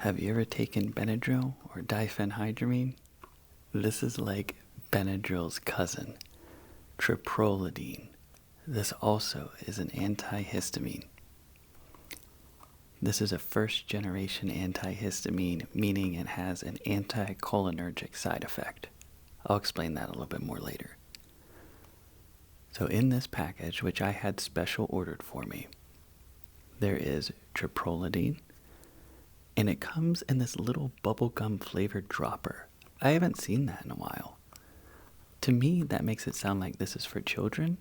Have you ever taken Benadryl or diphenhydramine? This is like Benadryl's cousin, Triprolidine. This also is an antihistamine. This is a first-generation antihistamine, meaning it has an anticholinergic side effect. I'll explain that a little bit more later. So in this package, which I had special ordered for me, there is Triprolidine, and it comes in this little bubblegum flavored dropper. I haven't seen that in a while. To me, that makes it sound like this is for children.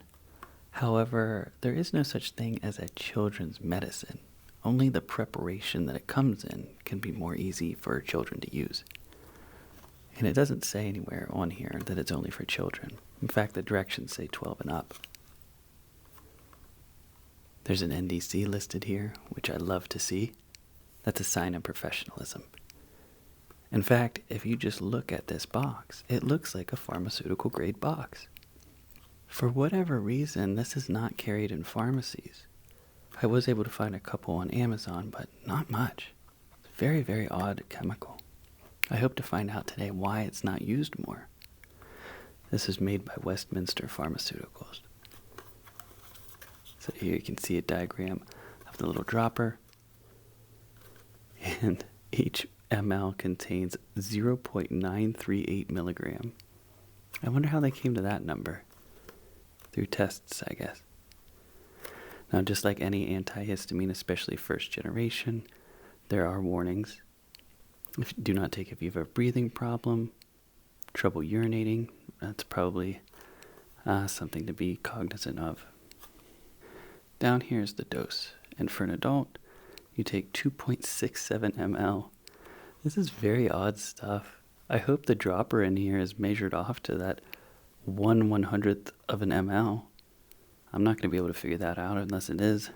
However, there is no such thing as a children's medicine. Only the preparation that it comes in can be more easy for children to use. And it doesn't say anywhere on here that it's only for children. In fact, the directions say 12 and up. There's an NDC listed here, which I love to see. That's a sign of professionalism. In fact, if you just look at this box, it looks like a pharmaceutical grade box. For whatever reason, this is not carried in pharmacies. I was able to find a couple on Amazon, but not much. It's a very, very odd chemical. I hope to find out today why it's not used more. This is made by Westminster Pharmaceuticals. So here you can see a diagram of the little dropper. And each ml contains 0.938 milligram. I wonder how they came to that number. Through tests, I guess. Now, just like any antihistamine, especially first generation, there are warnings. Do not take if you have a breathing problem, trouble urinating. That's probably something to be cognizant of. Down here is the dose. And for an adult, you take 2.67 ml. This is very odd stuff. I hope the dropper in here is measured off to that 1/100th of an ml. I'm not going to be able to figure that out unless it is.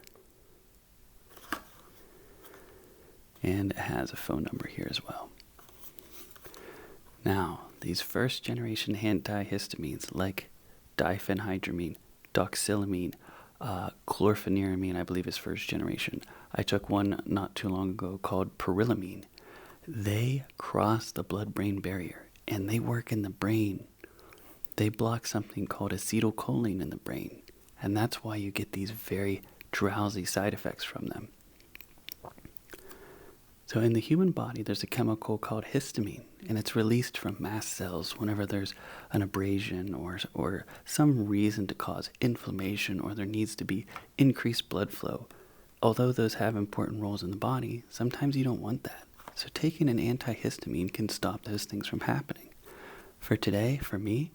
And it has a phone number here as well. Now, these first generation antihistamines like diphenhydramine, doxylamine, chlorpheniramine, I believe is first generation. I took one not too long ago called perylamine. They cross the blood-brain barrier and they work in the brain. They block something called acetylcholine in the brain. And that's why you get these very drowsy side effects from them. So in the human body, there's a chemical called histamine, and it's released from mast cells whenever there's an abrasion or some reason to cause inflammation, or there needs to be increased blood flow. Although those have important roles in the body, sometimes you don't want that. So taking an antihistamine can stop those things from happening. For today, for me,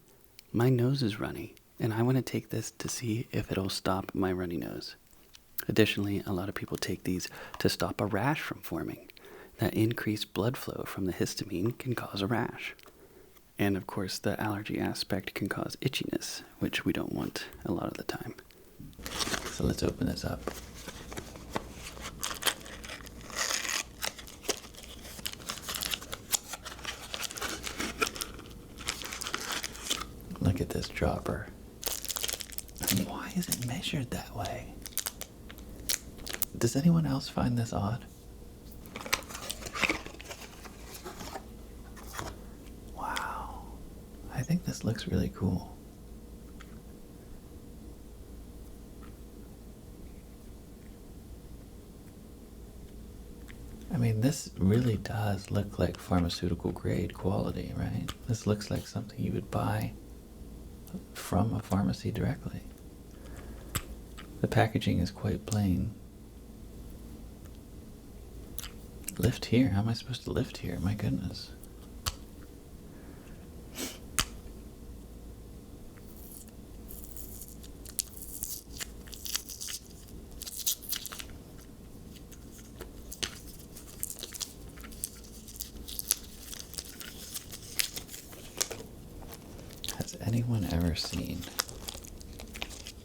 my nose is runny, and I want to take this to see if it'll stop my runny nose. Additionally, a lot of people take these to stop a rash from forming. That increased blood flow from the histamine can cause a rash. And of course, the allergy aspect can cause itchiness, which we don't want a lot of the time. So let's open this up. Look at this dropper. Why is it measured that way? Does anyone else find this odd? Wow. I think this looks really cool. I mean, this really does look like pharmaceutical grade quality, right? This looks like something you would buy from a pharmacy directly. The packaging is quite plain. Lift here? How am I supposed to lift here? My goodness. Has anyone ever seen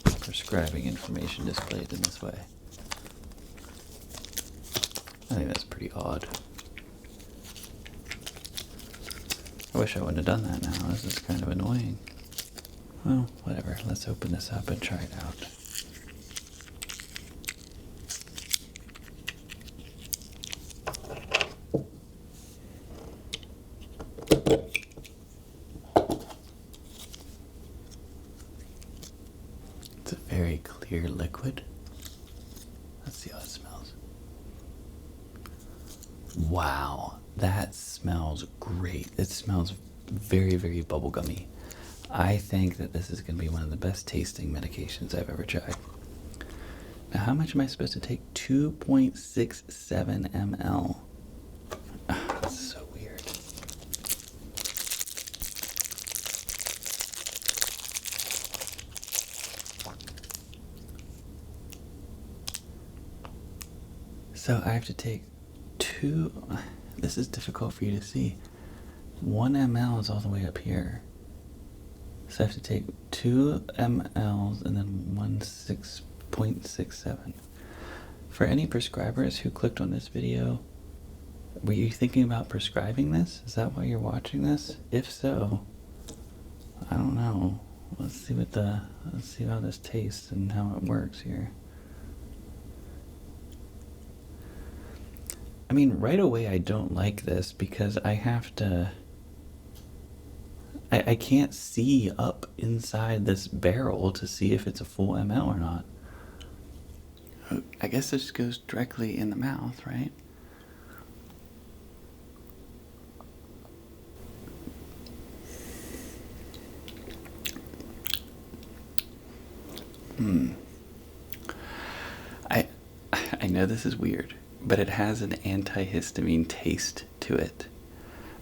prescribing information displayed in this way? I think that's pretty odd. I wish I wouldn't have done that now. This is kind of annoying. Well, whatever. Let's open this up and try it out. smells great. It smells very, very bubblegummy. I think that this is going to be one of the best tasting medications I've ever tried. Now, how much am I supposed to take? 2.67 ml. That's so weird. So I have to take this is difficult for you to see. 1 ml is all the way up here. So I have to take 2 mLs and then 6.67. For any prescribers who clicked on this video, were you thinking about prescribing this? Is that why you're watching this? If so, I don't know. Let's see how this tastes and how it works here. I mean, right away I don't like this because I have to... I can't see up inside this barrel to see if it's a full ml or not. I guess this goes directly in the mouth, right? I know this is weird, but it has an antihistamine taste to it.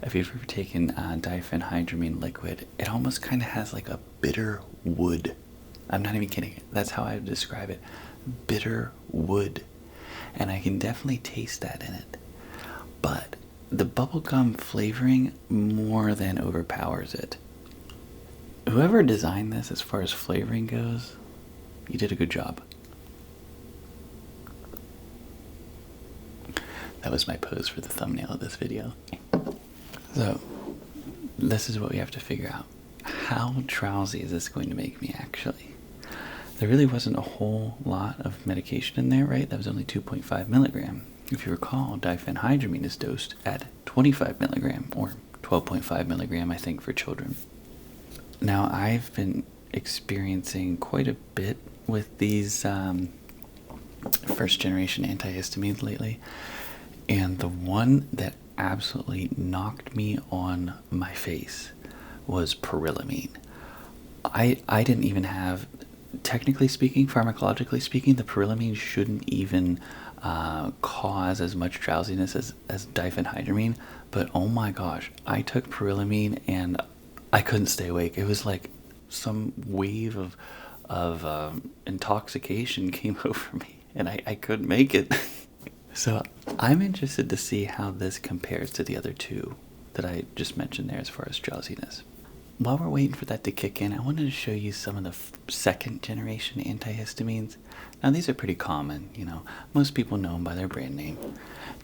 If you've ever taken diphenhydramine liquid, it almost kind of has like a bitter wood. I'm not even kidding. That's how I would describe it. Bitter wood. And I can definitely taste that in it. But the bubblegum flavoring more than overpowers it. Whoever designed this as far as flavoring goes, you did a good job. That was my pose for the thumbnail of this video. So, this is what we have to figure out. How drowsy is this going to make me, actually? There really wasn't a whole lot of medication in there, right? That was only 2.5 milligram. If you recall, diphenhydramine is dosed at 25 milligram, or 12.5 milligram, I think, for children. Now, I've been experiencing quite a bit with these first-generation antihistamines lately. And the one that absolutely knocked me on my face was Triprolidine. I didn't even have, technically speaking, pharmacologically speaking, the Triprolidine shouldn't even cause as much drowsiness as diphenhydramine. But oh my gosh, I took Triprolidine and I couldn't stay awake. It was like some wave of intoxication came over me, and I couldn't make it. So I'm interested to see how this compares to the other two that I just mentioned there as far as drowsiness. While we're waiting for that to kick in, I wanted to show you some of the second generation antihistamines. Now these are pretty common, you know, most people know them by their brand name.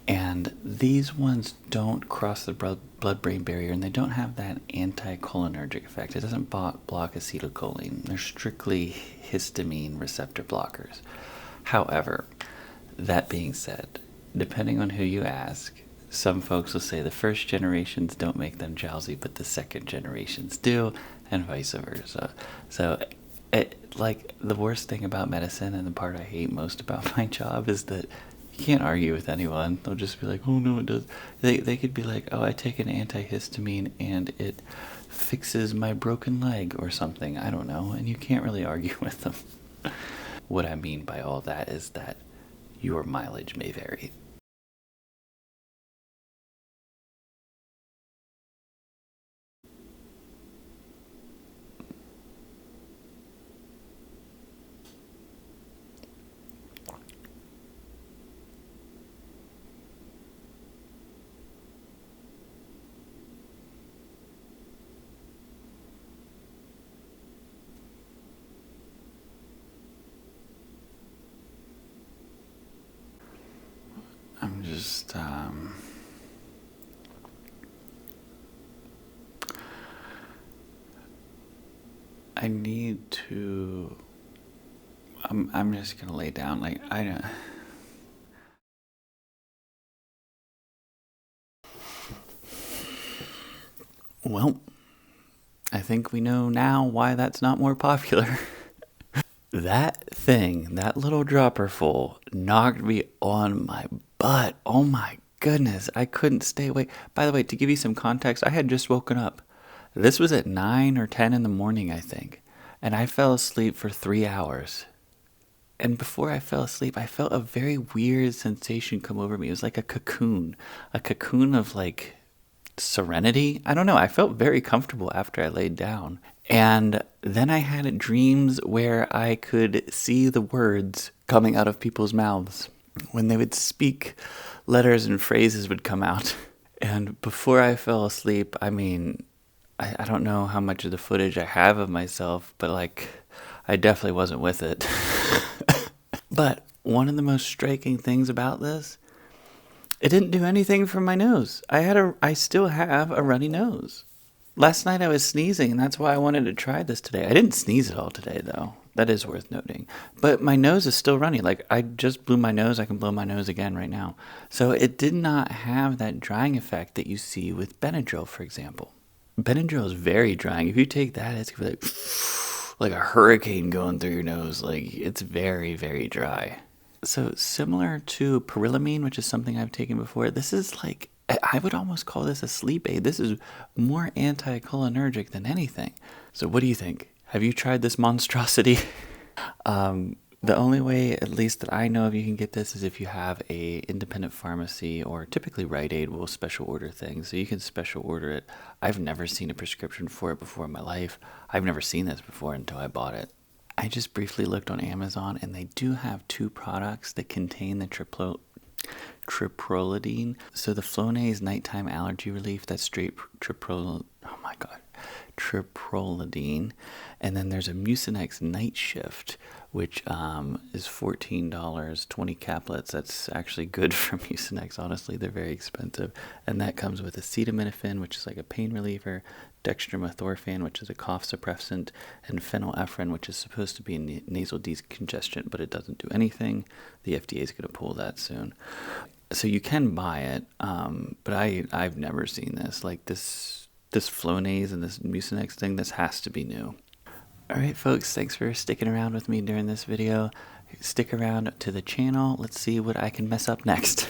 And these ones don't cross the blood-brain barrier, and they don't have that anticholinergic effect. It doesn't block acetylcholine. They're strictly histamine receptor blockers. However, that being said, depending on who you ask, some folks will say the first generations don't make them drowsy, but the second generations do, and vice versa. So, like, the worst thing about medicine, and the part I hate most about my job, is that you can't argue with anyone. They'll just be like, oh no, it does. They could be like, oh, I take an antihistamine and it fixes my broken leg or something. I don't know, and you can't really argue with them. What I mean by all that is that your mileage may vary. I'm just, I need to, I'm just gonna lay down, like, I don't, well, I think we know now why that's not more popular. That thing, that little dropper full, knocked me on my butt. Oh my goodness, I couldn't stay awake. By the way, to give you some context, I had just woken up. This was at 9 or 10 in the morning, I think. And I fell asleep for 3 hours. And before I fell asleep, I felt a very weird sensation come over me. It was like a cocoon of like serenity. I don't know. I felt very comfortable after I laid down. And then I had dreams where I could see the words coming out of people's mouths. When they would speak, letters and phrases would come out. And before I fell asleep, I mean, I don't know how much of the footage I have of myself, but like, I definitely wasn't with it. But one of the most striking things about this, it didn't do anything for my nose. I still have a runny nose. Last night I was sneezing, and that's why I wanted to try this today. I didn't sneeze at all today, though. That is worth noting. But my nose is still runny. Like, I just blew my nose. I can blow my nose again right now. So it did not have that drying effect that you see with Benadryl, for example. Benadryl is very drying. If you take that, it's going to be like a hurricane going through your nose. Like, it's very, very dry. So similar to Pyrilamine, which is something I've taken before, this is like, I would almost call this a sleep aid. This is more anticholinergic than anything. So what do you think? Have you tried this monstrosity? The only way, at least that I know of, you can get this is if you have a independent pharmacy, or typically Rite Aid will special order things. So you can special order it. I've never seen a prescription for it before in my life. I've never seen this before until I bought it. I just briefly looked on Amazon, and they do have 2 products that contain the Triprolidine. So the Flonase nighttime allergy relief, that's straight Triprolidine. And then there's a Mucinex night shift, which is $14, 20 caplets. That's actually good for Mucinex, honestly. They're very expensive. And that comes with acetaminophen, which is like a pain reliever, dextromethorphan, which is a cough suppressant, and phenylephrine, which is supposed to be a nasal decongestant, but it doesn't do anything. The FDA is going to pull that soon. So you can buy it, but I've never seen this. Like this Flonase and this Mucinex thing, this has to be new. Alright folks, thanks for sticking around with me during this video. Stick around to the channel. Let's see what I can mess up next.